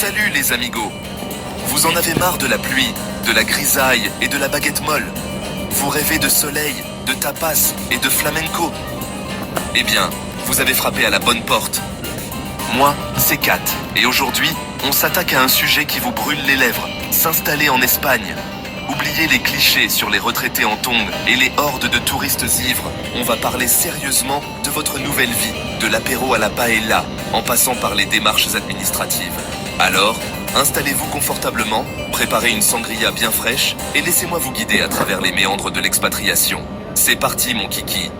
Salut les amigos. Vous en avez marre de la pluie, de la grisaille et de la baguette molle. Vous rêvez de soleil, de tapas et de flamenco. Eh bien, vous avez frappé à la bonne porte. Moi, c'est Kat, et aujourd'hui, on s'attaque à un sujet qui vous brûle les lèvres, s'installer en Espagne. Oubliez les clichés sur les retraités en tongs et les hordes de touristes ivres. On va parler sérieusement de votre nouvelle vie, de l'apéro à la paella, en passant par les démarches administratives. Alors, installez-vous confortablement, préparez une sangria bien fraîche et laissez-moi vous guider à travers les méandres de l'expatriation. C'est parti mon kiki.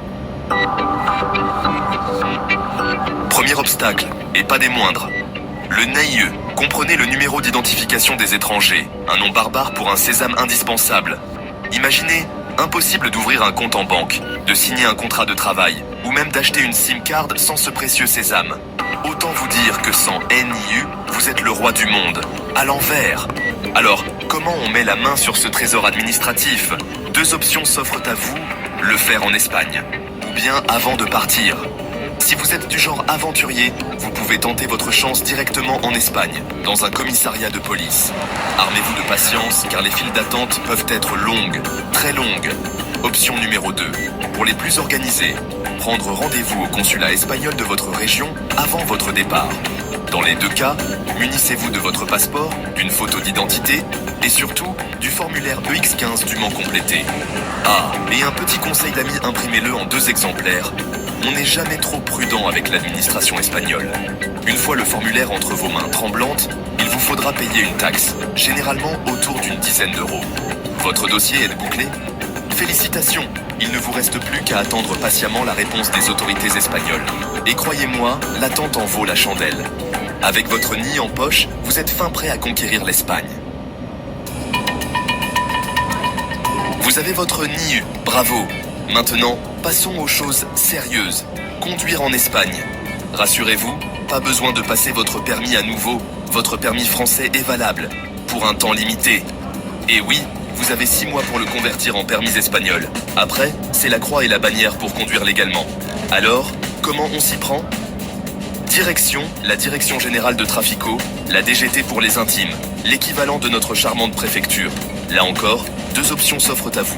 Premier obstacle, et pas des moindres. Le NIE, comprenez le numéro d'identification des étrangers, un nom barbare pour un sésame indispensable. Imaginez, impossible d'ouvrir un compte en banque, de signer un contrat de travail, ou même d'acheter une SIM card sans ce précieux sésame. Autant vous dire que sans NIE, vous êtes le roi du monde, à l'envers. Alors, comment on met la main sur ce trésor administratif? Deux options s'offrent à vous, le faire en Espagne, ou bien avant de partir. Si vous êtes du genre aventurier, vous pouvez tenter votre chance directement en Espagne, dans un commissariat de police. Armez-vous de patience, car les files d'attente peuvent être longues, très longues. Option numéro 2. Pour les plus organisés, prendre rendez-vous au consulat espagnol de votre région avant votre départ. Dans les deux cas, munissez-vous de votre passeport, d'une photo d'identité et surtout du formulaire EX15 dûment complété. Ah, et un petit conseil d'amis, imprimez-le en 2 exemplaires. On n'est jamais trop prudent avec l'administration espagnole. Une fois le formulaire entre vos mains tremblantes, il vous faudra payer une taxe, généralement autour d'une dizaine d'euros. Votre dossier est bouclé? Félicitations, il ne vous reste plus qu'à attendre patiemment la réponse des autorités espagnoles. Et croyez-moi, l'attente en vaut la chandelle. Avec votre nid en poche, vous êtes fin prêt à conquérir l'Espagne. Vous avez votre NIE, bravo. Maintenant, passons aux choses sérieuses. Conduire en Espagne. Rassurez-vous, pas besoin de passer votre permis à nouveau. Votre permis français est valable, pour un temps limité. Et oui, vous avez 6 mois pour le convertir en permis espagnol. Après, c'est la croix et la bannière pour conduire légalement. Alors, comment on s'y prend? Direction, la Direction Générale de Trafico, la DGT pour les intimes, l'équivalent de notre charmante préfecture. Là encore, 2 options s'offrent à vous.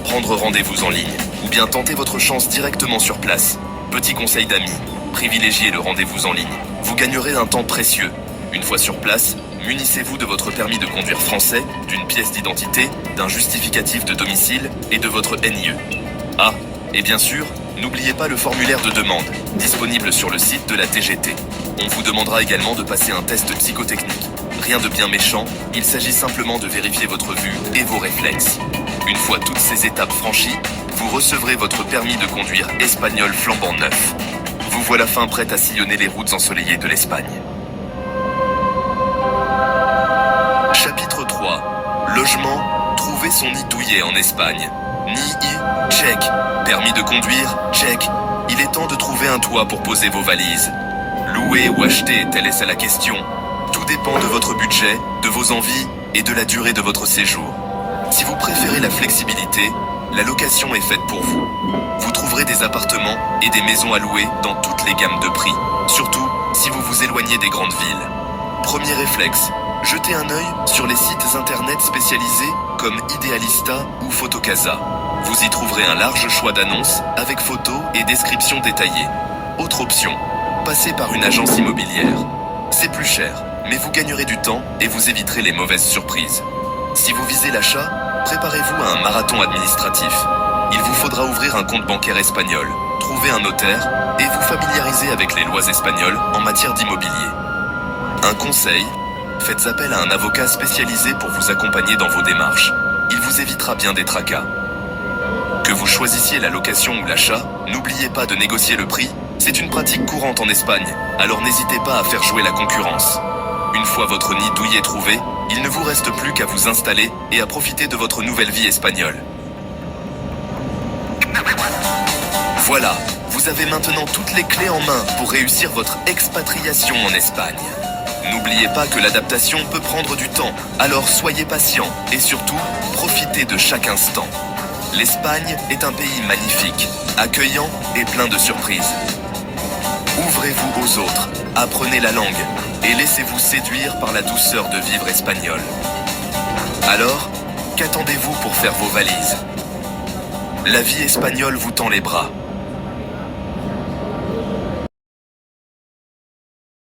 Prendre rendez-vous en ligne, ou bien tenter votre chance directement sur place. Petit conseil d'amis, privilégiez le rendez-vous en ligne. Vous gagnerez un temps précieux. Une fois sur place, munissez-vous de votre permis de conduire français, d'une pièce d'identité, d'un justificatif de domicile et de votre NIE. Ah, et bien sûr, n'oubliez pas le formulaire de demande, disponible sur le site de la DGT. On vous demandera également de passer un test psychotechnique. Rien de bien méchant, il s'agit simplement de vérifier votre vue et vos réflexes. Une fois toutes ces étapes franchies, vous recevrez votre permis de conduire espagnol flambant neuf. Vous voilà fin prête à sillonner les routes ensoleillées de l'Espagne. Chapitre 3. Logement, trouver son nid douillet en Espagne. NIE, check. Permis de conduire, check. Il est temps de trouver un toit pour poser vos valises. Louer ou acheter, telle est la question. Tout dépend de votre budget, de vos envies et de la durée de votre séjour. Si vous préférez la flexibilité, la location est faite pour vous. Vous trouverez des appartements et des maisons à louer dans toutes les gammes de prix, surtout si vous vous éloignez des grandes villes. Premier réflexe, jetez un œil sur les sites internet spécialisés comme Idealista ou Fotocasa. Vous y trouverez un large choix d'annonces avec photos et descriptions détaillées. Autre option, passez par une agence immobilière. C'est plus cher, mais vous gagnerez du temps et vous éviterez les mauvaises surprises. Si vous visez l'achat, préparez-vous à un marathon administratif. Il vous faudra ouvrir un compte bancaire espagnol, trouver un notaire et vous familiariser avec les lois espagnoles en matière d'immobilier. Un conseil, faites appel à un avocat spécialisé pour vous accompagner dans vos démarches. Il vous évitera bien des tracas. Que vous choisissiez la location ou l'achat, n'oubliez pas de négocier le prix. C'est une pratique courante en Espagne, alors n'hésitez pas à faire jouer la concurrence. Une fois votre nid douillet trouvé, il ne vous reste plus qu'à vous installer et à profiter de votre nouvelle vie espagnole. Voilà, vous avez maintenant toutes les clés en main pour réussir votre expatriation en Espagne. N'oubliez pas que l'adaptation peut prendre du temps, alors soyez patient et surtout, profitez de chaque instant. L'Espagne est un pays magnifique, accueillant et plein de surprises. Ouvrez-vous aux autres, apprenez la langue et laissez-vous séduire par la douceur de vivre espagnol. Alors, qu'attendez-vous pour faire vos valises? La vie espagnole vous tend les bras.